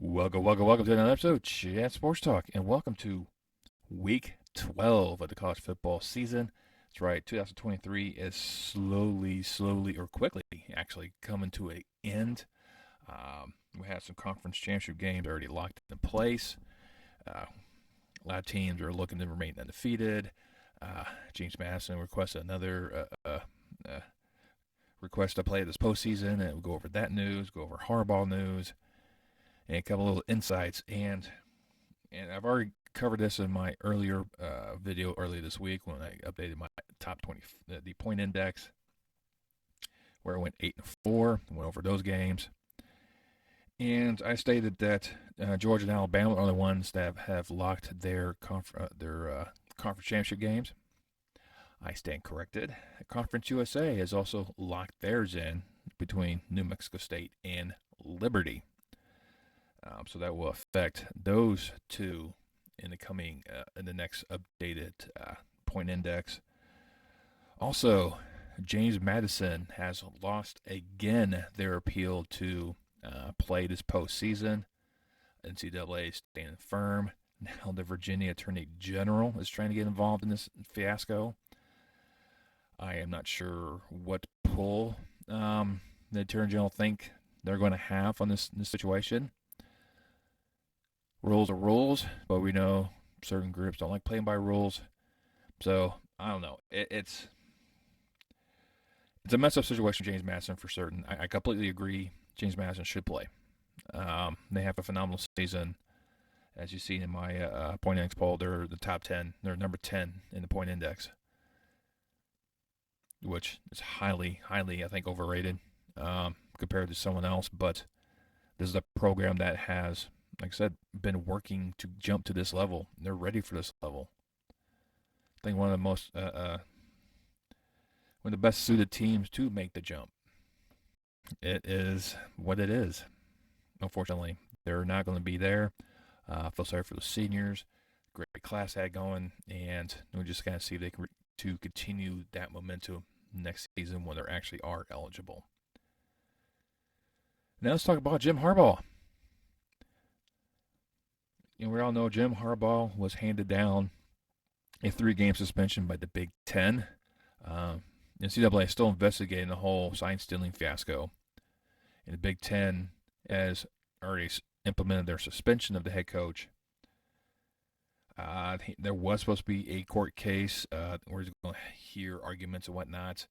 Welcome to another episode of Chat Sports Talk, and welcome to Week 12 of the college football season. That's right, 2023 is slowly, or quickly, actually coming to an end. We have some conference championship games already locked in place. A lot of teams are looking to remain undefeated. James Madison requested another request to play this postseason, and we'll go over that news, go over Harbaugh news, and a couple little insights. And I've already covered this in my earlier video earlier this week when I updated my top 20, the point index, where I went 8-4, went over those games. And I stated that Georgia and Alabama are the ones that have locked their conference championship games. I stand corrected. Conference USA has also locked theirs in between New Mexico State and Liberty. So that will affect those two in the next updated point index. Also, James Madison has lost again their appeal to play this postseason. NCAA is standing firm. Now the Virginia Attorney General is trying to get involved in this fiasco. I am not sure what pull the Attorney General think they're going to have on this situation. Rules are rules, but we know certain groups don't like playing by rules. So I don't know. It's a messed up situation for James Madison for certain. I completely agree. James Madison should play. They have a phenomenal season. As you see in my point index poll, they're the top 10. They're number 10 in the point index, which is highly, I think, overrated compared to someone else. But this is a program that has, like I said, been working to jump to this level. They're ready for this level. I think one of the best suited teams to make the jump. It is what it is. Unfortunately, they're not going to be there. I feel sorry for the seniors. Great class had going, and we'll just kind of see if they can to continue that momentum next season when they actually are eligible. Now let's talk about Jim Harbaugh. We all know Jim Harbaugh was handed down a 3-game suspension by the Big Ten. NCAA is still investigating the whole sign stealing fiasco. And the Big Ten has already implemented their suspension of the head coach. There was supposed to be a court case where he's going to hear arguments and whatnot.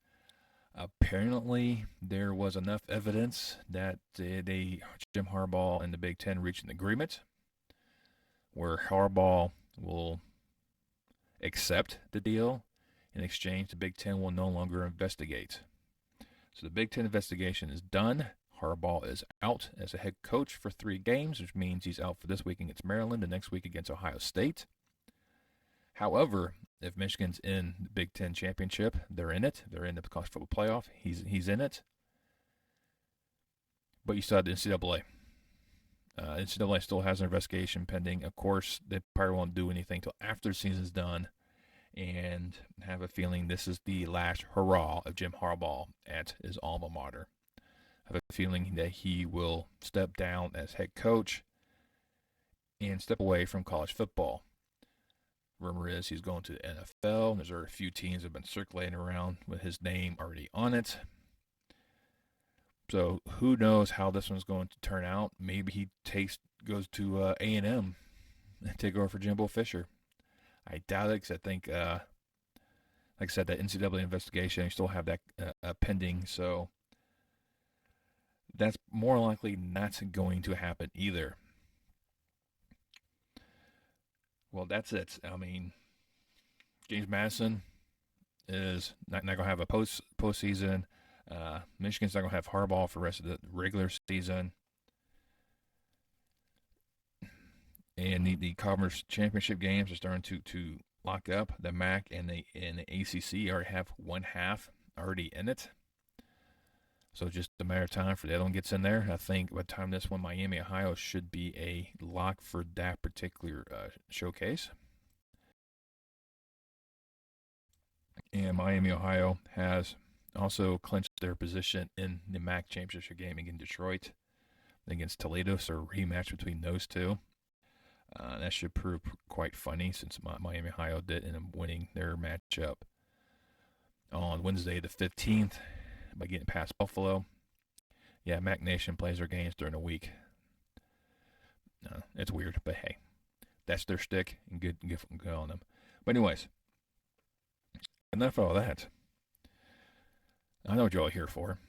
Apparently, there was enough evidence that Jim Harbaugh and the Big Ten reached an agreement where Harbaugh will accept the deal. In exchange, the Big Ten will no longer investigate. So the Big Ten investigation is done. Harbaugh is out as a head coach for 3 games, which means he's out for this week against Maryland, the next week against Ohio State. However, if Michigan's in the Big Ten championship, they're in it. They're in the college football playoff. He's in it. But you still have the NCAA. NCAA still has an investigation pending. Of course, they probably won't do anything until after the season's done, and have a feeling this is the last hurrah of Jim Harbaugh at his alma mater. I have a feeling that he will step down as head coach and step away from college football. Rumor is he's going to the NFL. There's a few teams that have been circulating around with his name already on it. So who knows how this one's going to turn out? Maybe he goes to A&M and take over for Jimbo Fisher. I doubt it because I think, like I said, that NCAA investigation, you still have that pending. So that's more likely not going to happen either. Well, that's it. I mean, James Madison is not going to have a postseason. Michigan's not going to have Harbaugh for the rest of the regular season. And the conference championship games are starting to lock up. The MAC and the ACC already have one half already in it. So just a matter of time for the other one gets in there. I think by the time this one, Miami, Ohio, should be a lock for that particular showcase. And Miami, Ohio has also clinched their position in the MAC championship game against Detroit. against Toledo, so a rematch between those two. That should prove quite funny since Miami Ohio did end up winning their matchup on Wednesday the 15th by getting past Buffalo. Yeah, Mac Nation plays their games during the week. It's weird, but hey, that's their stick, and good on them. But anyways, enough of all that. I know what you're all here for.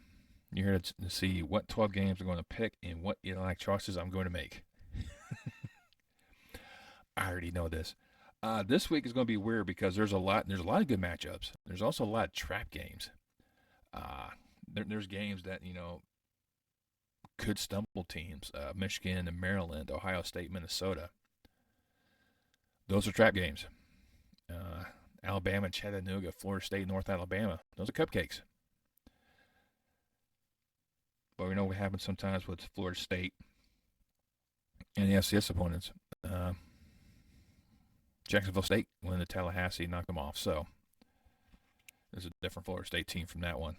You're here to see what 12 games I'm going to pick and what elect choices I'm going to make. I already know this. This week is going to be weird because there's a lot of good matchups. There's also a lot of trap games. There's games that could stumble teams. Michigan and Maryland, Ohio State, Minnesota. Those are trap games. Alabama, Chattanooga, Florida State, North Alabama. Those are cupcakes. But we know what happens sometimes with Florida State and the FCS opponents. Jacksonville State went into Tallahassee and knocked them off. So there's a different Florida State team from that one.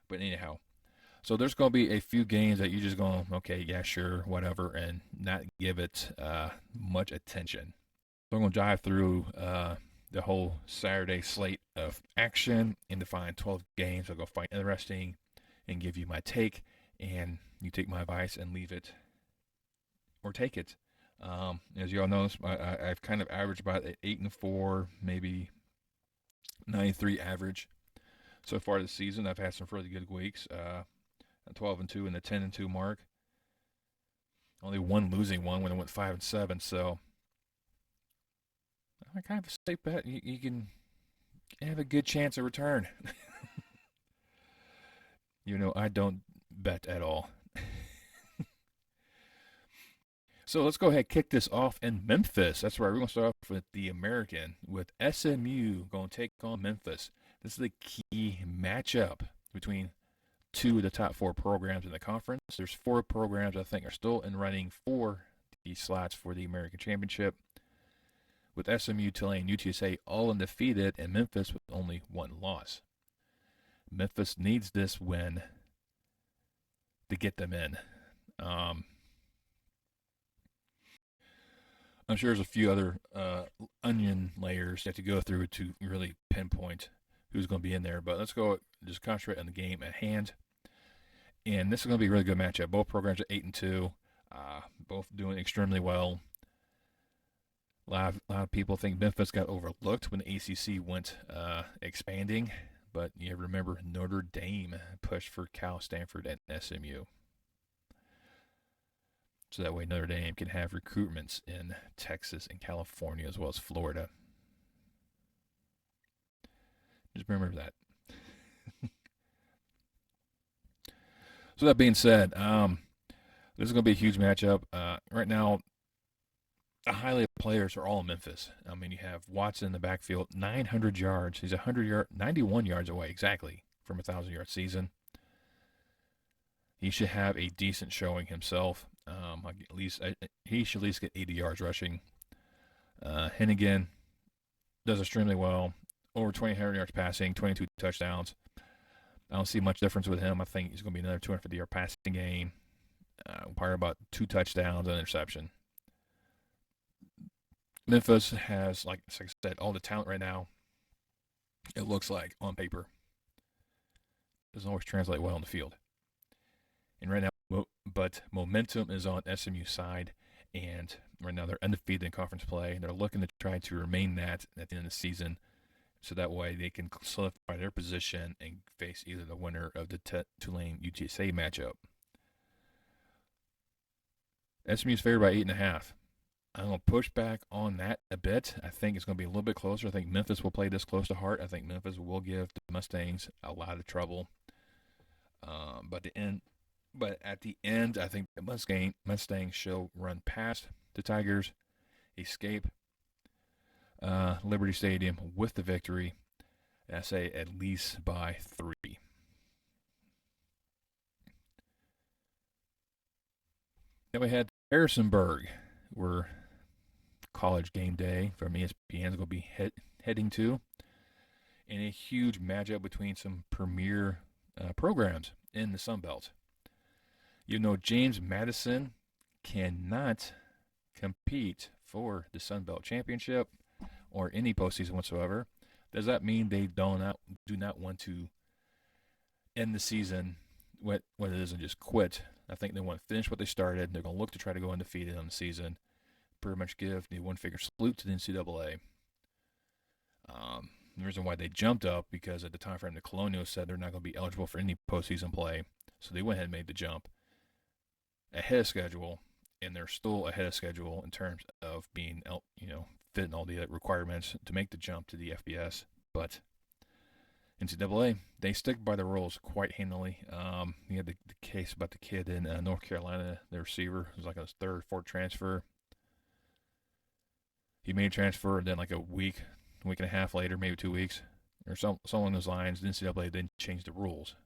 But anyhow, so there's going to be a few games that you're just going, okay, yeah, sure, whatever, and not give it much attention. So I'm going to dive through the whole Saturday slate of action and define 12 games. I'll go find interesting and give you my take, and you take my advice and leave it or take it. As you all know, I've kind of averaged about 8-4, maybe 9-3 average so far this season. I've had some really good weeks, 12-2 and the 10-2 mark. Only one losing one when I went 5-7. So I kind of a safe bet. You can have a good chance of return. I don't bet at all. So let's go ahead and kick this off in Memphis. That's right. We're going to start off with the American, with SMU going to take on Memphis. This is the key matchup between two of the top 4 programs in the conference. There's 4 programs I think are still in running for the slots for the American Championship, with SMU, Tulane, UTSA all undefeated, and Memphis with only 1 loss. Memphis needs this win to get them in. I'm sure there's a few other onion layers you have to go through to really pinpoint who's going to be in there. But let's go just concentrate on the game at hand. And this is going to be a really good matchup. Both programs are 8-2, both doing extremely well. A lot of people think Memphis got overlooked when the ACC went expanding. But you remember Notre Dame pushed for Cal, Stanford, and SMU. So that way Notre Dame can have recruitments in Texas and California as well as Florida. Just remember that. So that being said, this is going to be a huge matchup. Right now, the highlight players are all in Memphis. I mean, you have Watson in the backfield, 900 yards. He's 91 yards away exactly from a 1,000-yard season. He should have a decent showing himself. He should at least get 80 yards rushing. Hennigan does extremely well. Over 2,000 yards passing, 22 touchdowns. I don't see much difference with him. I think he's going to be another 250-yard passing game. Probably about 2 touchdowns and an interception. Memphis has, like I said, all the talent right now. It looks like on paper. Doesn't always translate well on the field. And right now, but momentum is on SMU's side, and right now they're undefeated in conference play. They're looking to try to remain that at the end of the season, so that way they can solidify their position and face either the winner of the Tulane UTSA matchup. SMU's favored by 8.5. I'm going to push back on that a bit. I think it's going to be a little bit closer. I think Memphis will play this close to heart. I think Memphis will give the Mustangs a lot of trouble. But at the end, I think the Mustangs shall run past the Tigers, escape Liberty Stadium with the victory. And I say at least by 3. Then we had Harrisonburg, where College Game Day from ESPN is going to be heading to, in a huge matchup between some premier programs in the Sun Belt. You know, James Madison cannot compete for the Sun Belt Championship or any postseason whatsoever. Does that mean they do not want to end the season what it is and just quit? I think they want to finish what they started. They're going to look to try to go undefeated on the season. Pretty much give the one-figure salute to the NCAA. The reason why they jumped up because at the time frame the Colonials said they're not going to be eligible for any postseason play, so they went ahead and made the jump ahead of schedule, and they're still ahead of schedule in terms of being, fitting all the requirements to make the jump to the FBS. But NCAA, they stick by the rules quite handily. You had the case about the kid in North Carolina, the receiver, it was like his third, fourth transfer. He made a transfer, and then like a week and a half later, maybe 2 weeks, or something along those lines, the NCAA then changed the rules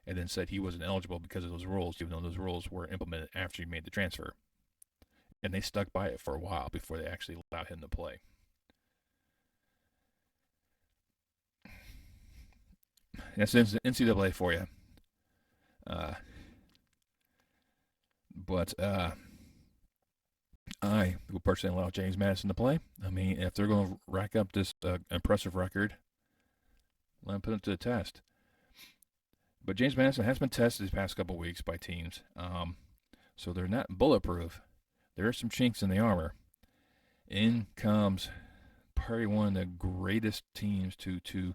and then said he wasn't eligible because of those rules, even though those rules were implemented after he made the transfer. And they stuck by it for a while before they actually allowed him to play. That's NCAA for you. But I would personally allow James Madison to play. I mean, if they're going to rack up this impressive record, let him put it to the test. But James Madison has been tested these past couple weeks by teams, so they're not bulletproof. There are some chinks in the armor. In comes probably one of the greatest teams to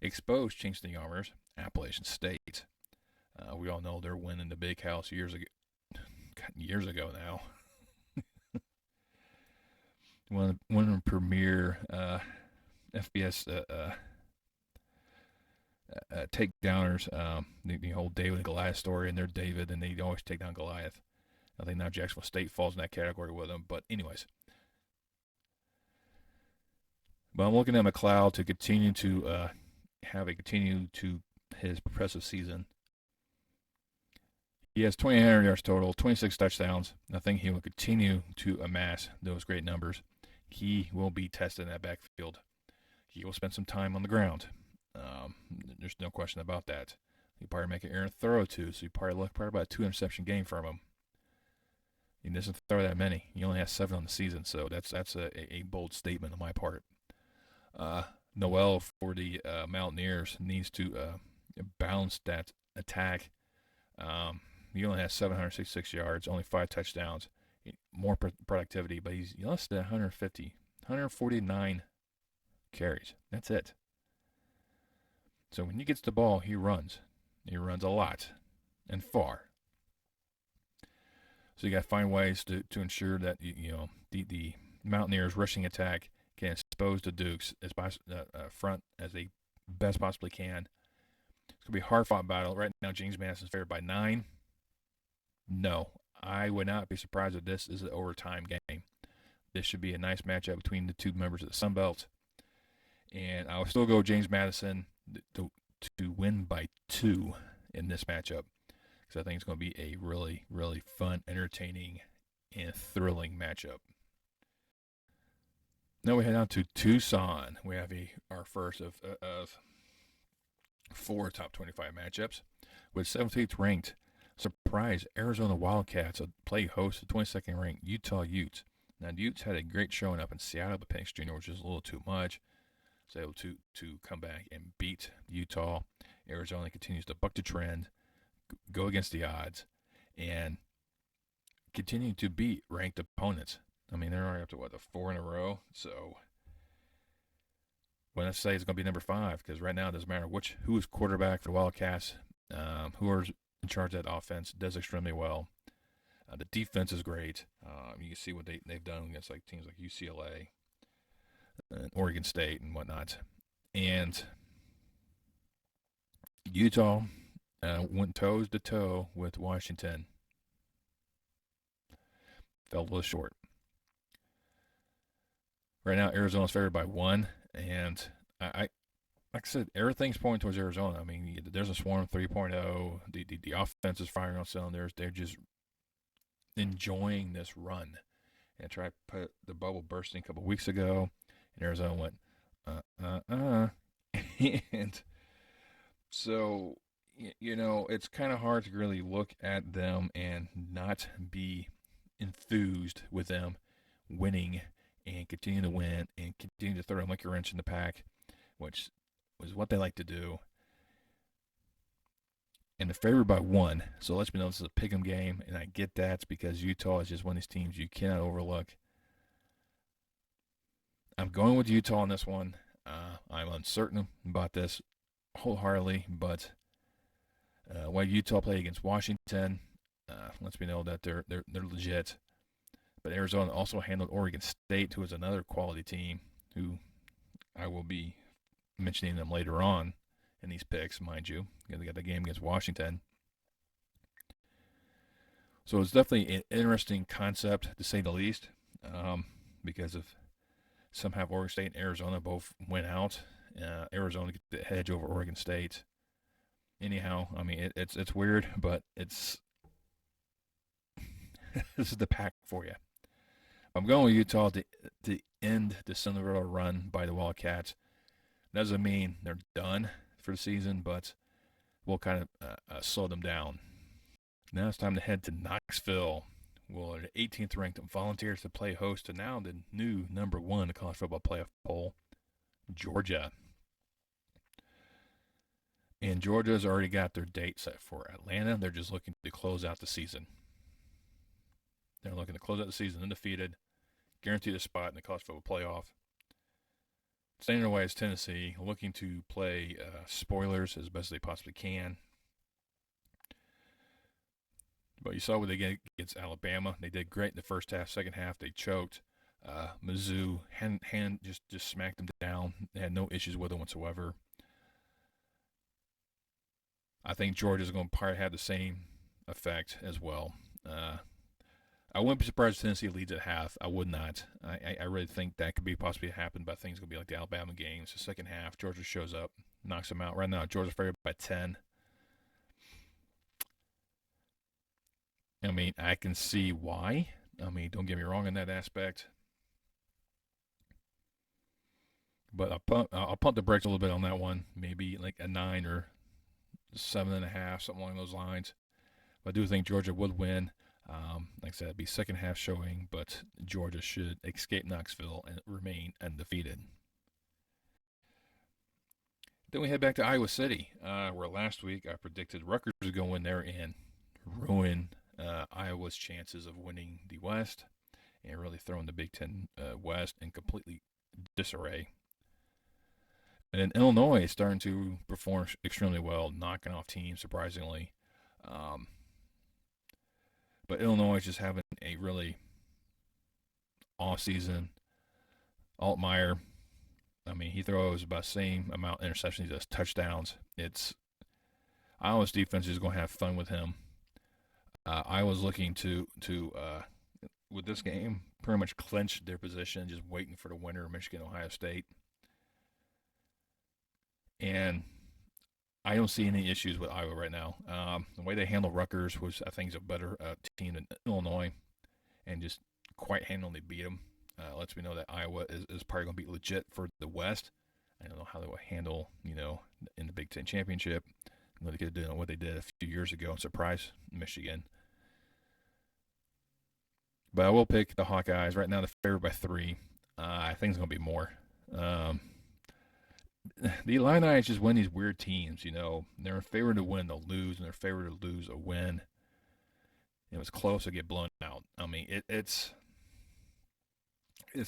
expose chinks in the armors, Appalachian State. We all know they're winning the Big House years ago now. one of the premier FBS takedowners. The whole David and Goliath story, and they're David, and they always take down Goliath. I think now Jacksonville State falls in that category with them. But anyways, but I'm looking at McLeod to continue to his impressive season. He has 2,800 yards total, 26 touchdowns. I think he will continue to amass those great numbers. He will be tested in that backfield. He will spend some time on the ground. There's no question about that. He probably make an errant throw too, so you probably look about a 2 interception game from him. He doesn't throw that many. He only has 7 on the season, so that's a bold statement on my part. Noel for the Mountaineers needs to balance that attack. He only has 766 yards, only 5 touchdowns, more productivity, but he's less than 149 carries. That's it. So when he gets the ball, he runs. He runs a lot and far. So you got to find ways to ensure that the Mountaineers' rushing attack can expose the Dukes as front as they best possibly can. It's gonna be a hard-fought battle. Right now, James Madison's favored by 9. No, I would not be surprised if this is an overtime game. This should be a nice matchup between the two members of the Sun Belt, and I will still go James Madison to win by 2 in this matchup, because I think it's going to be a really, really fun, entertaining, and thrilling matchup. Now we head out to Tucson. We have our first of 4 top 25 matchups, with 17th ranked surprise Arizona Wildcats play host to 22nd ranked Utah Utes. Now the Utes had a great showing up in Seattle, but Penix Jr. was just a little too much. Was able to come back and beat Utah. Arizona continues to buck the trend, go against the odds, and continue to beat ranked opponents. I mean, they're already up to 4 in a row. So when I say it's going to be number 5, because right now it doesn't matter who is quarterback for the Wildcats, who are in charge of that offense does extremely well. The defense is great. You can see what they've done against teams like UCLA, Oregon State, and whatnot. And Utah went toes to toe with Washington. Fell a little short. Right now, Arizona's favored by 1, and I like I said, everything's pointing towards Arizona. I mean, there's a swarm 3.0. The offense is firing on cylinders. They're just enjoying this run. And tried to put the bubble bursting a couple weeks ago, and Arizona went, And so, It's kind of hard to really look at them and not be enthused with them winning and continue to win and continue to throw a monkey wrench in the pack, which was what they like to do. And they're favored by 1, so it lets me know this is a pick'em game, and I get that because Utah is just one of these teams you cannot overlook. I'm going with Utah on this one. I'm uncertain about this wholeheartedly, but while Utah played against Washington, lets me know that they're legit. But Arizona also handled Oregon State, who is another quality team, who I will be mentioning them later on in these picks, mind you. They got the game against Washington. So it's definitely an interesting concept, to say the least, because of somehow Oregon State and Arizona both went out. Arizona get the hedge over Oregon State. Anyhow, I mean, it's weird, but it's this is the pack for you. I'm going with Utah to end the Cinderella run by the Wildcats. Doesn't mean they're done for the season, but we'll kind of slow them down. Now it's time to head to Knoxville. Well, the 18th ranked Volunteers to play host to now the new number 1 in the college football playoff poll, Georgia. And Georgia's already got their date set for Atlanta. They're just looking to close out the season. They're looking to close out the season undefeated, guaranteed a spot in the college football playoff. Staying away is Tennessee, looking to play spoilers as best they possibly can. But you saw what they did against Alabama. They did great in the first half. Second half, they choked. Mizzou just smacked them down. They had no issues with them whatsoever. I think Georgia's going to probably have the same effect as well. I wouldn't be surprised if Tennessee leads at half. I would not. I really think that could be possibly happen, but I think it's going to be like the Alabama games. The second half, Georgia shows up, knocks them out. Right now, Georgia's favored by 10. I mean, I can see why. I mean, don't get me wrong in that aspect. But I'll pump the brakes a little bit on that one. Maybe like a 9 or 7.5, something along those lines. But I do think Georgia would win. Like I said, it'd be second half showing, but Georgia should escape Knoxville and remain undefeated. Then we head back to Iowa City, where last week I predicted Rutgers would go in there and ruin Iowa's chances of winning the West and really throwing the Big Ten West in completely disarray. And then Illinois is starting to perform extremely well, knocking off teams surprisingly. But Illinois is just having a really off season. Altmaier, I mean, he throws about the same amount of interceptions he does touchdowns. Iowa's defense is going to have fun with him. Iowa's looking to with this game, pretty much clinch their position, just waiting for the winner of Michigan, Ohio State. And I don't see any issues with Iowa right now. The way they handle Rutgers was, I think, is a better team than Illinois, and just quite handily beat them. Lets me know that Iowa is probably going to be legit for the West. I don't know how they will handle, in the Big Ten championship. They could do what they did a few years ago and surprise Michigan. But I will pick the Hawkeyes. Right now, they're favored by 3. I think it's going to be more. The Illini just win these weird teams, They're in favor to win, they'll lose, and they're in favor to lose or win. It was close to get blown out. I mean, it's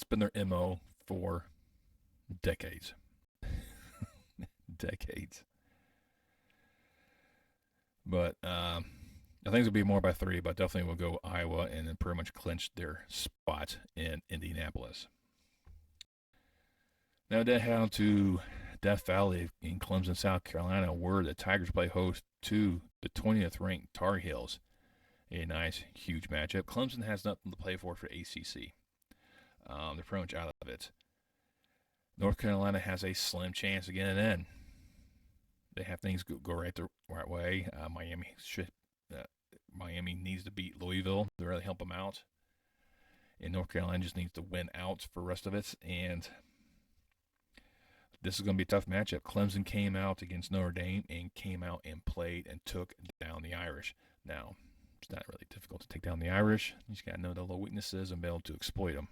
been their MO for decades. Decades. But I think it'll be more by 3, but definitely will go Iowa and then pretty much clinch their spot in Indianapolis. Now they head on to Death Valley in Clemson, South Carolina, where the Tigers play host to the 20th ranked Tar Heels. A nice, huge matchup. Clemson has nothing to play for ACC. They're pretty much out of it. North Carolina has a slim chance of getting in. They have things go right the right way. Miami needs to beat Louisville to really help them out. And North Carolina just needs to win out for the rest of it. And This is going to be a tough matchup. Clemson came out against Notre Dame and came out and played and took down the Irish. Now, it's not really difficult to take down the Irish. You just got to know the little weaknesses and be able to exploit them.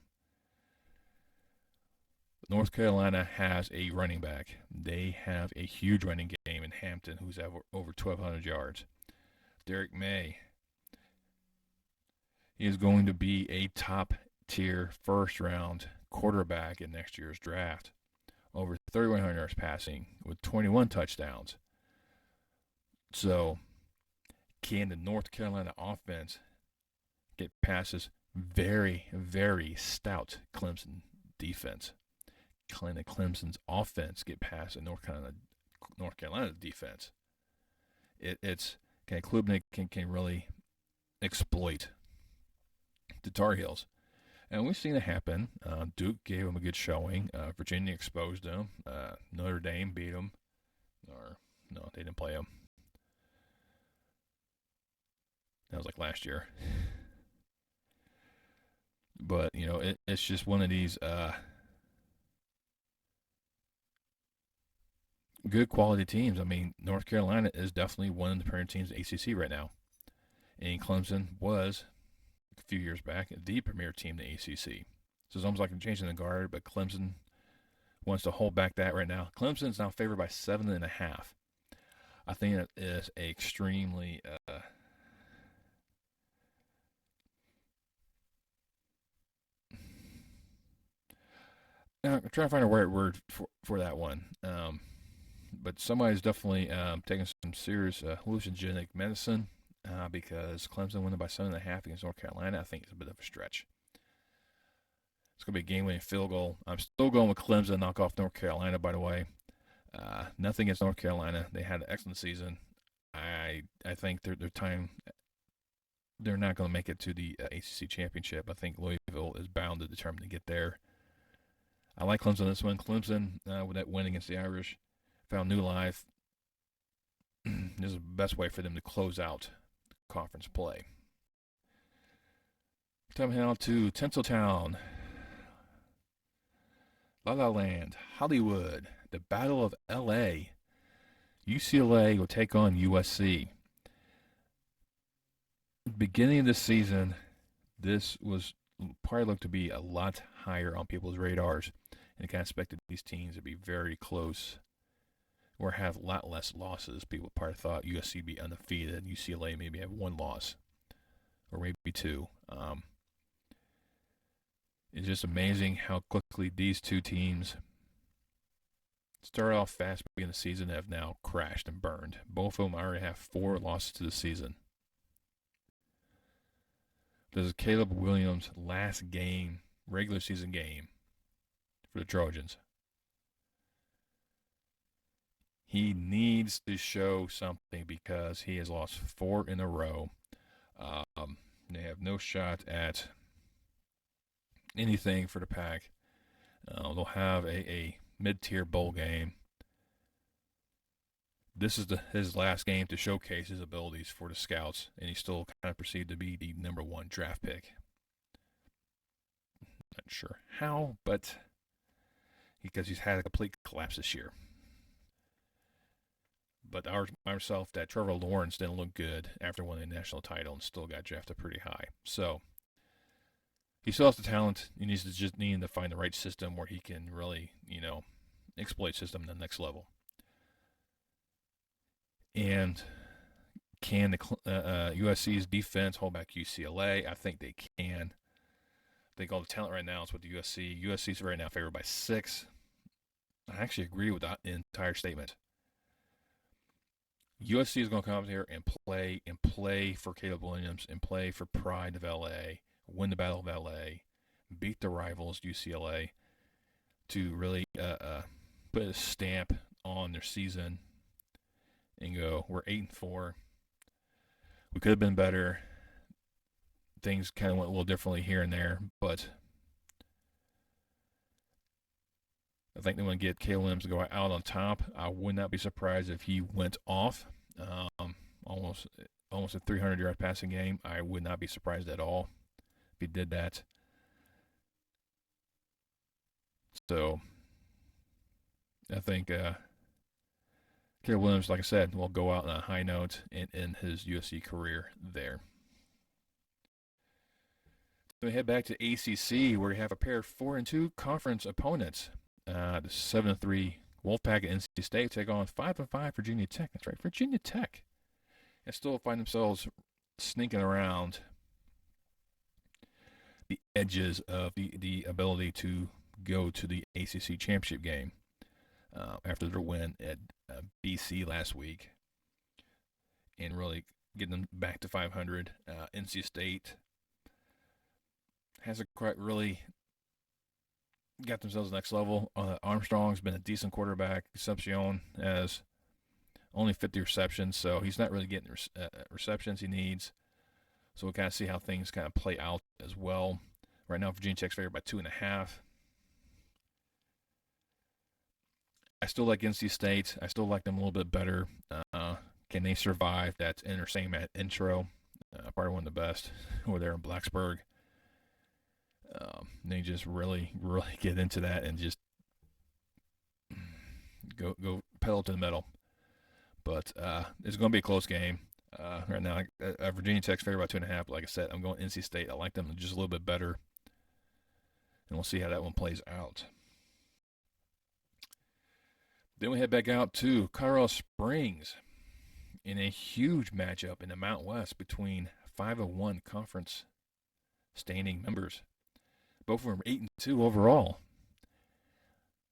North Carolina has a running back. They have a huge running game in Hampton, who's over 1,200 yards. Derek May. He is going to be a top-tier first-round quarterback in next year's draft. Over 3,100 yards passing with 21 touchdowns. So, can the North Carolina offense get past this very, very stout Clemson defense? Can Clemson's offense get past the North Carolina defense? It's can Klubnik can really exploit the Tar Heels. And we've seen it happen. Duke gave them a good showing. Virginia exposed them. Notre Dame beat them. Or, no, they didn't play them. That was like last year. But, it's just one of these good quality teams. I mean, North Carolina is definitely one of the premier teams in the ACC right now. And Clemson was, a few years back, the premier team in the ACC. So it's almost like I'm changing the guard, but Clemson wants to hold back that right now. Clemson's now favored by 7.5. I think that is extremely I'm trying to find a right word for that one. But somebody's definitely taking some serious hallucinogenic medicine because Clemson winning by 7.5 against North Carolina, I think it's a bit of a stretch. It's going to be a game-winning field goal. I'm still going with Clemson to knock off North Carolina, by the way. Nothing against North Carolina. They had an excellent season. I think their time, they're not going to make it to the ACC championship. I think Louisville is bound to determine to get there. I like Clemson this one. Clemson, with that win against the Irish, found new life. This is the best way for them to close out conference play. Time now to Tinseltown, La La Land, Hollywood, the Battle of LA. UCLA will take on USC. Beginning of the season, this was probably looked to be a lot higher on people's radars. And kind of expected these teams to be very close or have a lot less losses. People probably thought USC would be undefeated. UCLA maybe have one loss or maybe two. It's just amazing how quickly these two teams started off fast beginning of the season and have now crashed and burned. Both of them already have 4 losses to the season. This is Caleb Williams' last game, regular season game for the Trojans. He needs to show something because he has lost 4 in a row. They have no shot at anything for the Pac. They'll have a mid-tier bowl game. This is his last game to showcase his abilities for the scouts, and he's still kind of perceived to be the number 1 draft pick. Not sure how, but because he's had a complete collapse this year. But ourselves that Trevor Lawrence didn't look good after winning the national title and still got drafted pretty high. So he still has the talent. He needs to just need to find the right system where he can really, exploit system to the next level. And can the USC's defense hold back UCLA? I think they can. I think all the talent right now is with the USC. USC's right now favored by 6. I actually agree with that entire statement. USC is going to come out here and play for Caleb Williams and play for pride of LA, win the Battle of LA, beat the rivals UCLA to really put a stamp on their season and go, we're 8-4. We could have been better. Things kind of went a little differently here and there, but I think they want to get Caleb Williams to go out on top. I would not be surprised if he went off. Almost a 300-yard passing game. I would not be surprised at all if he did that. So I think Caleb Williams, like I said, will go out on a high note in his USC career there. Then we head back to ACC, where we have a pair of 4-2 conference opponents. The 7-3 Wolfpack at NC State take on 5-5 Virginia Tech. That's right, Virginia Tech. And still find themselves sneaking around the edges of the ability to go to the ACC championship game after their win at BC last week and really getting them back to 500. NC State hasn't quite really got themselves next level. Armstrong's been a decent quarterback. Concepcion has only 50 receptions, so he's not really getting receptions he needs. So we'll kind of see how things kind of play out as well. Right now, Virginia Tech's favored by 2.5. I still like NC State. I still like them a little bit better. Can they survive that same intro? Probably one of the best over there in Blacksburg. They just really get into that and just go pedal to the metal. But it's going to be a close game. Right now, Virginia Tech's favored by 2.5. Like I said, I'm going NC State. I like them just a little bit better. And we'll see how that one plays out. Then we head back out to Colorado Springs in a huge matchup in the Mountain West between 5-1 conference standing members. Both of them are 8-2 overall.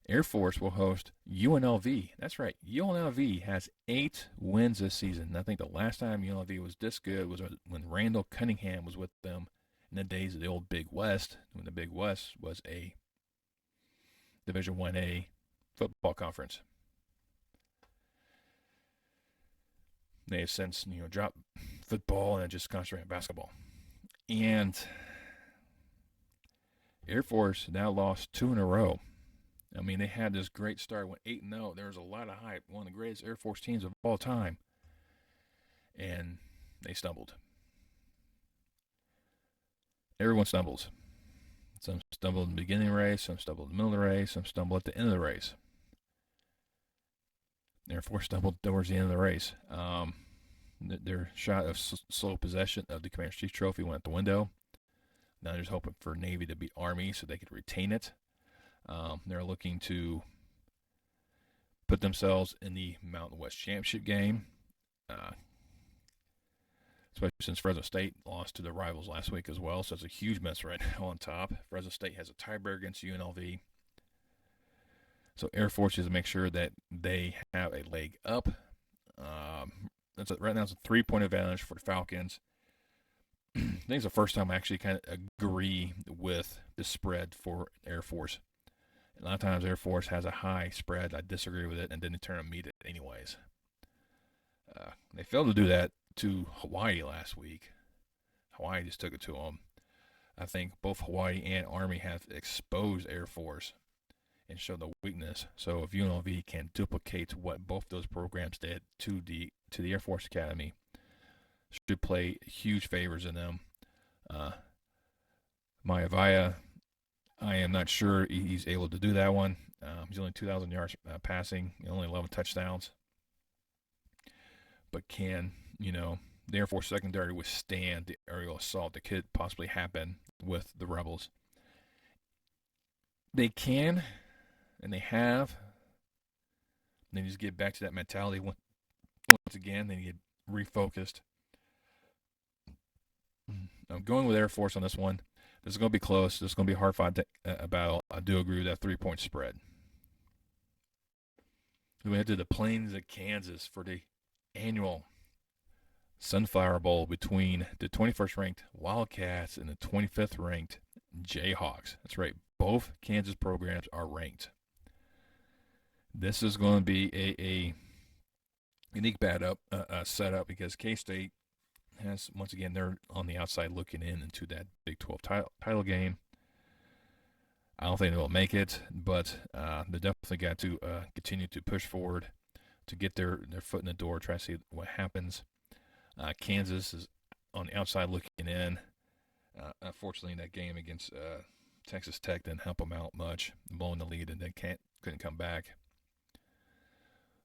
Air Force will host UNLV. That's right, UNLV has 8 wins this season. I think the last time UNLV was this good was when Randall Cunningham was with them in the days of the old Big West, when the Big West was a Division 1A football conference. They have since dropped football and just concentrated on basketball. And Air Force now lost 2 in a row. I mean, they had this great start, went 8-0. There was a lot of hype, one of the greatest Air Force teams of all time. And they stumbled. Everyone stumbles. Some stumble in the beginning of the race, some stumble in the middle of the race, some stumble at the end of the race. Air Force stumbled towards the end of the race. Their shot of slow possession of the Commander Chief Trophy went out the window. Now they're just hoping for Navy to beat Army so they could retain it. They're looking to put themselves in the Mountain West Championship game, especially since Fresno State lost to their rivals last week as well. So it's a huge mess right now on top. Fresno State has a tiebreaker against UNLV. So Air Force is to make sure that they have a leg up. Right now it's a 3-point advantage for the Falcons. I think it's the first time I actually kind of agree with the spread for Air Force. A lot of times Air Force has a high spread. I disagree with it, and then they turn and meet it anyways. They failed to do that to Hawaii last week. Hawaii just took it to them. I think both Hawaii and Army have exposed Air Force and showed the weakness. So if UNLV can duplicate what both those programs did to the Air Force Academy, should play huge favors in them. Maivia, I am not sure he's able to do that one. He's only 2,000 yards passing, only 11 touchdowns. But can, the Air Force secondary withstand the aerial assault that could possibly happen with the Rebels? They can, and they have. They just get back to that mentality once again. They get refocused. I'm going with Air Force on this one. This is going to be close. This is going to be a hard-fought battle. I do agree with that 3-point spread. Then we head to the Plains of Kansas for the annual Sunflower Bowl between the 21st-ranked Wildcats and the 25th-ranked Jayhawks. That's right. Both Kansas programs are ranked. This is going to be a unique setup because K-State has, once again, they're on the outside looking into that Big 12 title game. I don't think they'll make it, but they definitely got to continue to push forward to get their foot in the door, try to see what happens. Kansas is on the outside looking in. Unfortunately, that game against Texas Tech didn't help them out much, blowing the lead, and they couldn't come back.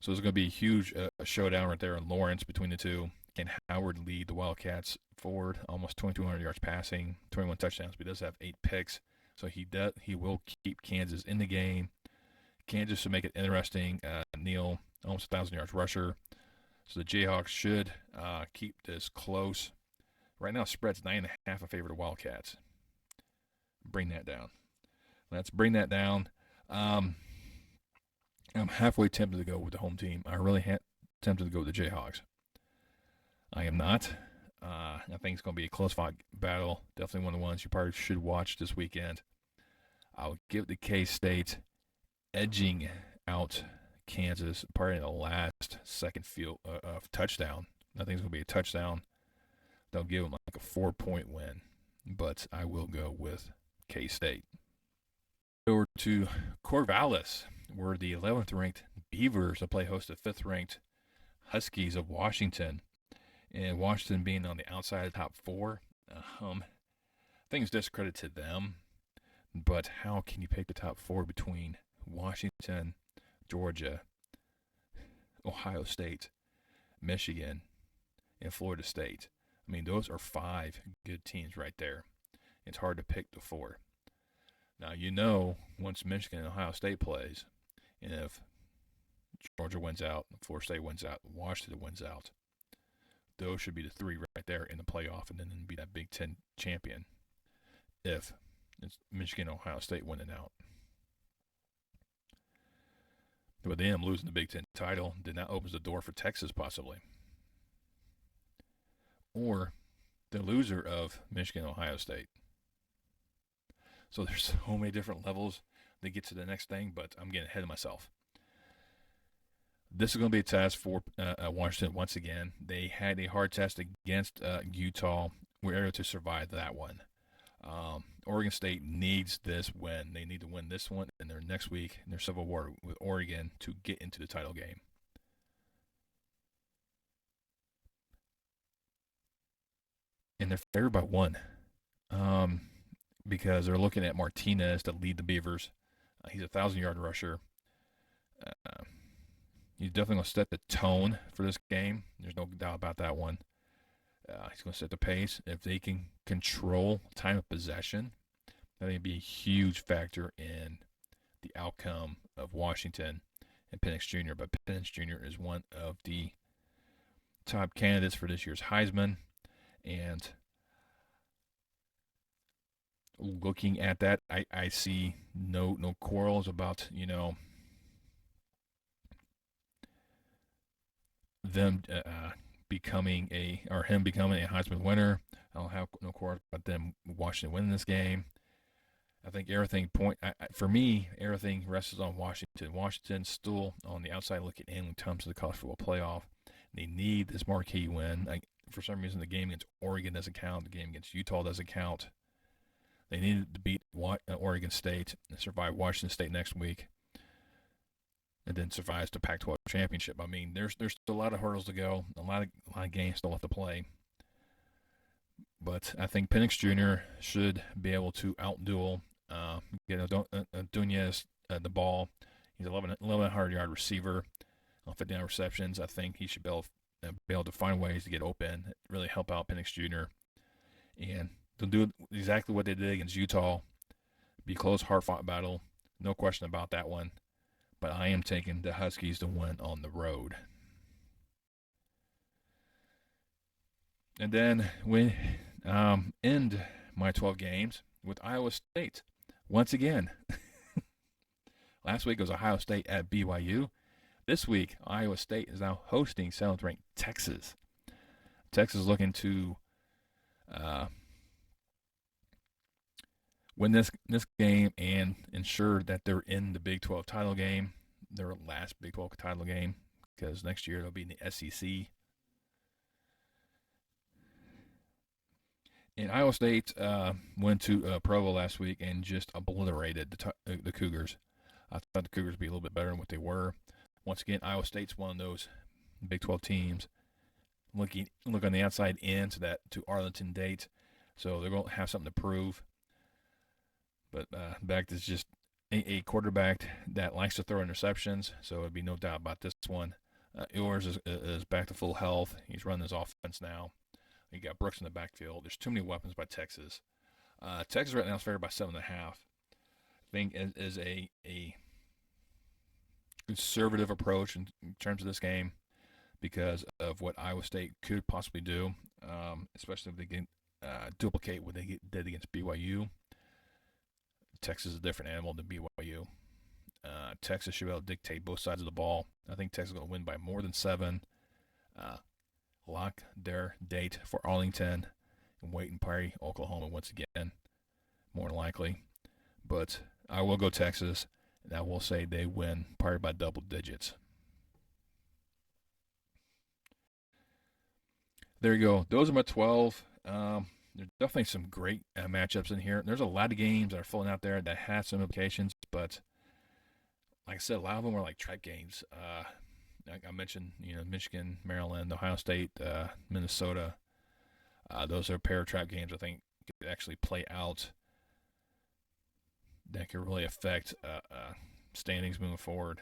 So there's going to be a huge showdown right there in Lawrence between the two. Can Howard lead the Wildcats forward? Almost 2,200 yards passing, 21 touchdowns, but he does have 8 picks. So he will keep Kansas in the game. Kansas should make it interesting. Neal, almost 1,000 yards rusher. So the Jayhawks should keep this close. Right now, spread's 9.5 in favor of the Wildcats. Bring that down. Let's bring that down. I'm halfway tempted to go with the home team. I really tempted to go with the Jayhawks. I am not. I think it's going to be a close-fought battle. Definitely one of the ones you probably should watch this weekend. I'll give the K-State edging out Kansas, probably in the last second field touchdown. I think it's going to be a touchdown. They'll give them like a 4-point win, but I will go with K-State. Over to Corvallis, where the 11th-ranked Beavers will play host to 5th-ranked Huskies of Washington. And Washington being on the outside of the top 4, I think it's discredit to them. But how can you pick the top 4 between Washington, Georgia, Ohio State, Michigan, and Florida State? I mean, those are 5 good teams right there. It's hard to pick the 4. Now, once Michigan and Ohio State plays, and if Georgia wins out, Florida State wins out, Washington wins out, those should be the 3 right there in the playoff, and then be that Big Ten champion if it's Michigan and Ohio State winning out. With them losing the Big Ten title, then that opens the door for Texas possibly. Or the loser of Michigan and Ohio State. So there's so many different levels to get to the next thing, but I'm getting ahead of myself. This is going to be a test for Washington once again. They had a hard test against Utah. We're able to survive that one. Oregon State needs this win. They need to win this one and their next week in their Civil War with Oregon to get into the title game. And they're favored by 1 because they're looking at Martinez to lead the Beavers. He's a 1,000-yard rusher. He's definitely going to set the tone for this game. There's no doubt about that one. He's going to set the pace. If they can control time of possession, that would be a huge factor in the outcome of Washington and Penix Jr. But Penix Jr. is one of the top candidates for this year's Heisman. And looking at that, I see no quarrels about, them becoming a Heisman winner. I don't have no quarrels about them Washington winning this game. I think everything rests on Washington. Washington's still on the outside looking in when it comes to the college football playoff. They need this marquee win. For some reason, the game against Oregon doesn't count. The game against Utah doesn't count. They needed to beat Oregon State and survive Washington State next week, and then survives the Pac-12 championship. I mean, there's still a lot of hurdles to go, a lot of games still left to play. But I think Penix Jr. should be able to outduel Dunez the ball. He's 1,100-yard receiver on 59 receptions. I think he should be able to find ways to get open, really help out Penix Jr. And they'll do exactly what they did against Utah. Be a close, hard-fought battle. No question about that one. But I am taking the Huskies to win on the road. And then we end my 12 games with Iowa State. Once again, last week was Ohio State at BYU. This week, Iowa State is now hosting 7th-ranked Texas. Texas is looking to win this game and ensure that they're in the Big 12 title game, their last Big 12 title game, because next year they'll be in the SEC. And Iowa State went to Provo last week and just obliterated the Cougars. I thought the Cougars would be a little bit better than what they were. Once again, Iowa State's one of those Big 12 teams. Look on the outside in to Arlington Date, so they're going to have something to prove. But back to just a quarterback that likes to throw interceptions, so it'd be no doubt about this one. Ewers is back to full health. He's running his offense now. You got Brooks in the backfield. There's too many weapons by Texas. Texas right now is favored by 7.5. I think is a conservative approach in terms of this game because of what Iowa State could possibly do, especially if they can duplicate what they did against BYU. Texas is a different animal than BYU. Texas should be able to dictate both sides of the ball. I think Texas is going to win by more than 7. Lock their date for Arlington and wait and party Oklahoma once again, more than likely. But I will go Texas, and I will say they win probably by double digits. There you go. Those are my 12. There's definitely some great matchups in here. There's a lot of games that are falling out there that have some implications, but like I said, a lot of them were like trap games. I mentioned, Michigan, Maryland, Ohio State, Minnesota. Those are a pair of trap games I think could actually play out that could really affect standings moving forward.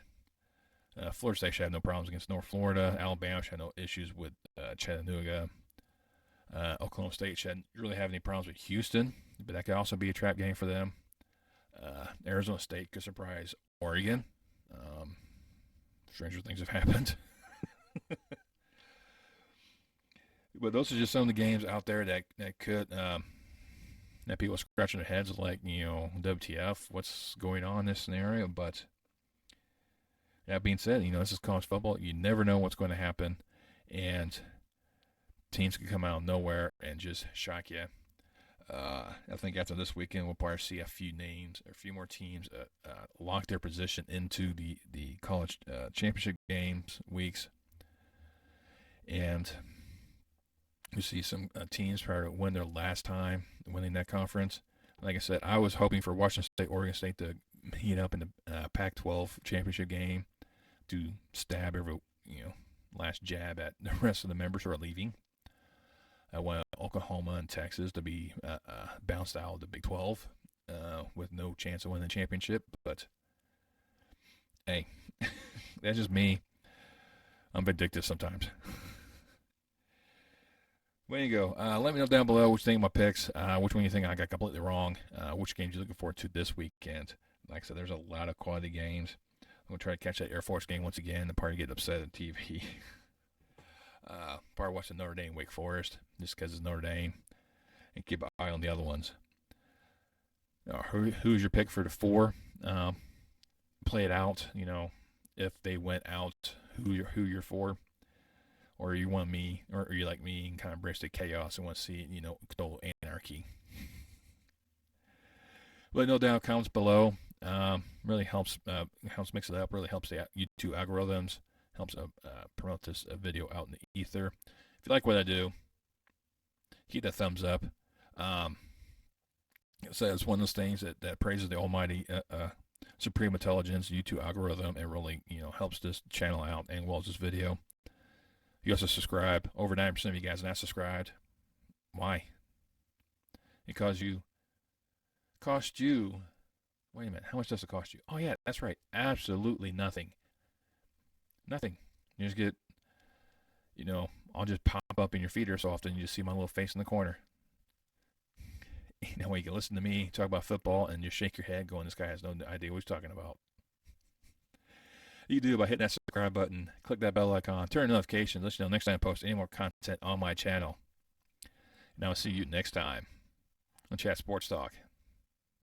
Florida State should have no problems against North Florida. Alabama should have no issues with Chattanooga. Oklahoma State shouldn't really have any problems with Houston, but that could also be a trap game for them. Arizona State could surprise Oregon. Stranger things have happened. But those are just some of the games out there that could that people are scratching their heads like, WTF, what's going on in this scenario? But that being said, this is college football. You never know what's going to happen, and teams can come out of nowhere and just shock you. I think after this weekend, we'll probably see a few more teams lock their position into the college championship weeks. And we see some teams probably win their last time winning that conference. Like I said, I was hoping for Washington State, Oregon State to heat up in the Pac-12 championship game to stab every, last jab at the rest of the members who are leaving. I want Oklahoma and Texas to be bounced out of the Big 12 with no chance of winning the championship. But, hey, that's just me. I'm vindictive sometimes. There you go. Let me know down below what you think of my picks, which one you think I got completely wrong, which games you're looking forward to this weekend. Like I said, there's a lot of quality games. I'm going to try to catch that Air Force game once again and probably get upset at TV. Probably watch the Notre Dame Wake Forest just because it's Notre Dame, and keep an eye on the other ones. Who's your pick for the 4? Play it out. If they went out, who you're for, or you want me, or you like me and kind of embrace the chaos and want to see total anarchy. Let me know down in the comments below. Really helps mix it up. Really helps the YouTube algorithms. Helps promote this video out in the ether. If you like what I do, keep that thumbs up. So it's one of those things that praises the almighty supreme intelligence YouTube algorithm. It really helps this channel out and well as this video. You also subscribe. Over 90% of you guys are not subscribed. Why? It cost you. Wait a minute. How much does it cost you? Oh yeah, that's right. Absolutely nothing. Nothing. You just get, I'll just pop up in your feed so often you just see my little face in the corner. You can listen to me talk about football and just shake your head going, this guy has no idea what he's talking about. You do by hitting that subscribe button, click that bell icon, turn notifications, let you know next time I post any more content on my channel. And I'll see you next time on Chat Sports Talk.